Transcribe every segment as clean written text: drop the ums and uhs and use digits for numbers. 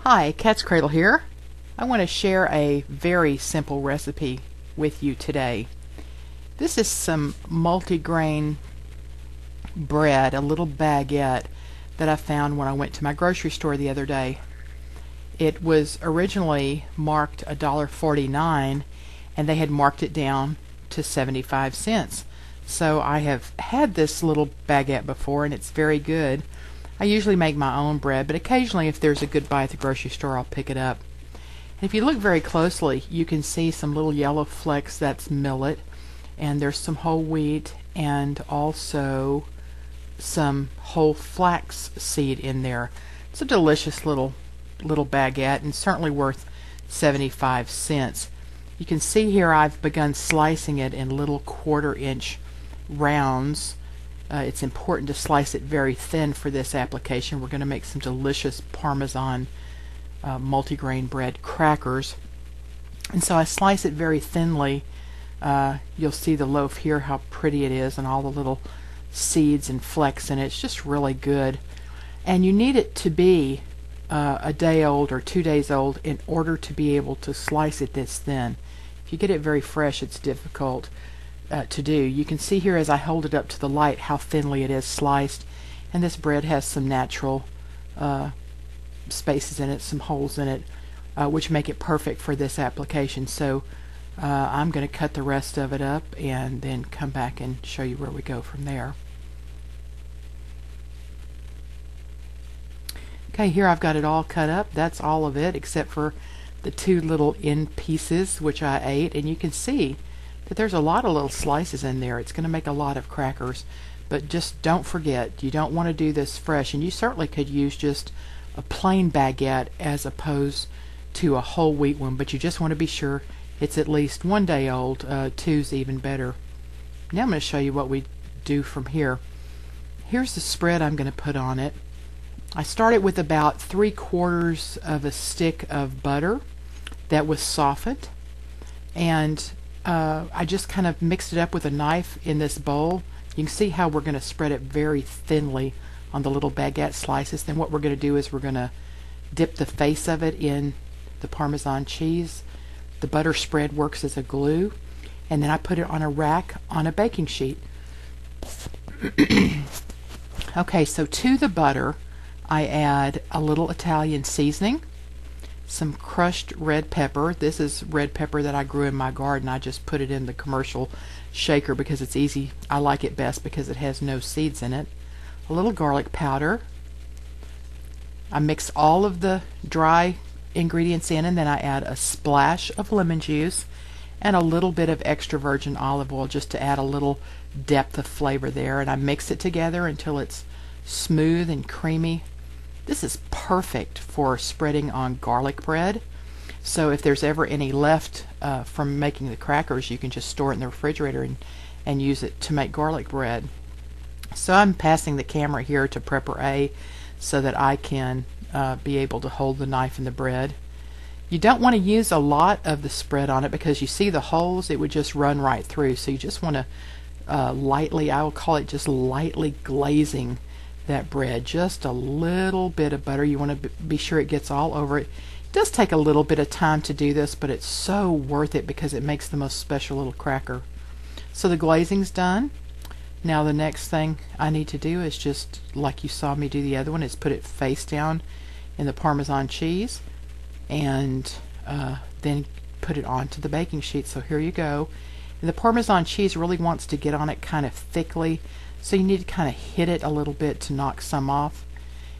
Hi, Katzcradul here. I want to share a very simple recipe with you today. This is some multigrain bread, a little baguette that I found when I went to my grocery store the other day. It was originally marked $1.49 and they had marked it down to 75 cents. So I have had this little baguette before and it's very good. I usually make my own bread, but occasionally if there's a good buy at the grocery store, I'll pick it up. And if you look very closely, you can see some little yellow flecks. That's millet, and there's some whole wheat and also some whole flax seed in there. It's a delicious little baguette and certainly worth 75 cents. You can see here I've begun slicing it in little 1/4-inch rounds. It's important to slice it very thin for this application. We're going to make some delicious Parmesan multigrain bread crackers. And so I slice it very thinly. You'll see the loaf here, how pretty it is, and all the little seeds and flecks in it. It's just really good. And you need it to be a day old or 2 days old in order to be able to slice it this thin. If you get it very fresh, it's difficult to do. You can see here as I hold it up to the light how thinly it is sliced, and this bread has some natural spaces in it, some holes in it, which make it perfect for this application. So I'm going to cut the rest of it up and then come back and show you where we go from there. Okay, here I've got it all cut up. That's all of it except for the 2 little end pieces which I ate, and you can see that there's a lot of little slices in there. It's going to make a lot of crackers, but just don't forget, you don't want to do this fresh, and you certainly could use just a plain baguette as opposed to a whole wheat one, but you just want to be sure it's at least 1 day old. 2's even better. Now I'm going to show you what we do from here. Here's the spread I'm going to put on it. I started with about 3/4 of a stick of butter that was softened, and I just kind of mixed it up with a knife in this bowl. You can see how we're going to spread it very thinly on the little baguette slices. Then what we're going to do is we're going to dip the face of it in the Parmesan cheese. The butter spread works as a glue, and then I put it on a rack on a baking sheet. Okay, so to the butter I add a little Italian seasoning, some crushed red pepper. This is red pepper that I grew in my garden. I just put it in the commercial shaker because it's easy. I like it best because it has no seeds in it. A little garlic powder. I mix all of the dry ingredients in, and then I add a splash of lemon juice and a little bit of extra virgin olive oil just to add a little depth of flavor there, and I mix it together until it's smooth and creamy. This is perfect for spreading on garlic bread. So if there's ever any left from making the crackers, you can just store it in the refrigerator and use it to make garlic bread. So I'm passing the camera here to Prepper A so that I can be able to hold the knife in the bread. You don't want to use a lot of the spread on it because you see the holes, it would just run right through. So you just want to lightly, I will call it just lightly glazing that bread. Just a little bit of butter. You want to be sure it gets all over it. It does take a little bit of time to do this, but it's so worth it because it makes the most special little cracker. So the glazing's done. Now the next thing I need to do is just like you saw me do the other one, is put it face down in the Parmesan cheese and then put it onto the baking sheet. So here you go. And the Parmesan cheese really wants to get on it kind of thickly, so you need to kind of hit it a little bit to knock some off,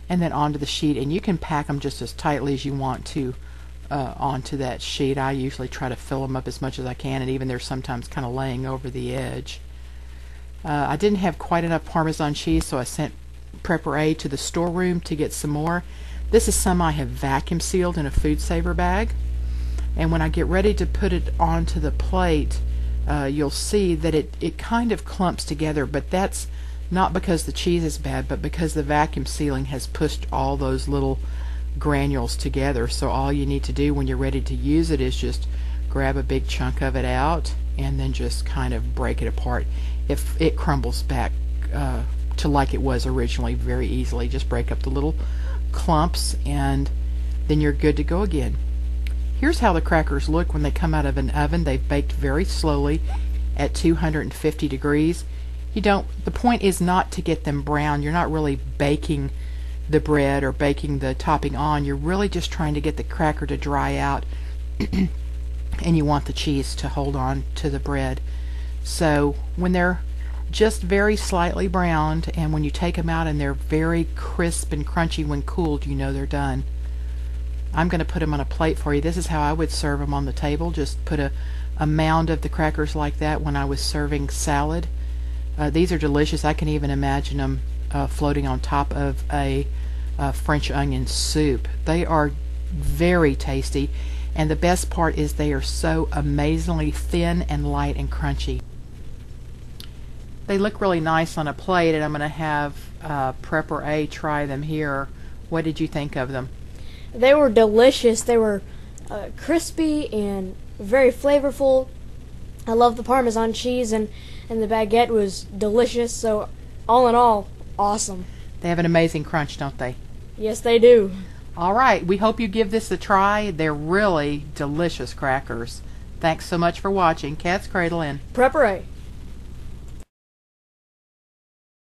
and then onto the sheet. And you can pack them just as tightly as you want to onto that sheet. I usually try to fill them up as much as I can, and even they're sometimes kind of laying over the edge. I didn't have quite enough Parmesan cheese, so I sent Prepper A to the storeroom to get some more. This is some I have vacuum sealed in a food saver bag, and when I get ready to put it onto the plate, you'll see that it kind of clumps together, but that's not because the cheese is bad, but because the vacuum sealing has pushed all those little granules together. So all you need to do when you're ready to use it is just grab a big chunk of it out and then just kind of break it apart. If it crumbles back to like it was originally very easily, just break up the little clumps and then you're good to go again. Here's how the crackers look when they come out of an oven. They've baked very slowly at 250 degrees. The point is not to get them brown. You're not really baking the bread or baking the topping on. You're really just trying to get the cracker to dry out and you want the cheese to hold on to the bread. So when they're just very slightly browned and when you take them out and they're very crisp and crunchy when cooled, you know they're done. I'm going to put them on a plate for you. This is how I would serve them on the table. Just put a mound of the crackers like that when I was serving salad. These are delicious. I can even imagine them floating on top of a French onion soup. They are very tasty, and the best part is they are so amazingly thin and light and crunchy. They look really nice on a plate, and I'm going to have Prepper A try them here. What did you think of them? They were delicious. They were crispy and very flavorful. I love the Parmesan cheese, and the baguette was delicious. So all in all, awesome. They have an amazing crunch, don't they? Yes, they do. All right, we hope you give this a try. They're really delicious crackers. Thanks so much for watching. Katzcradul and Prepper A.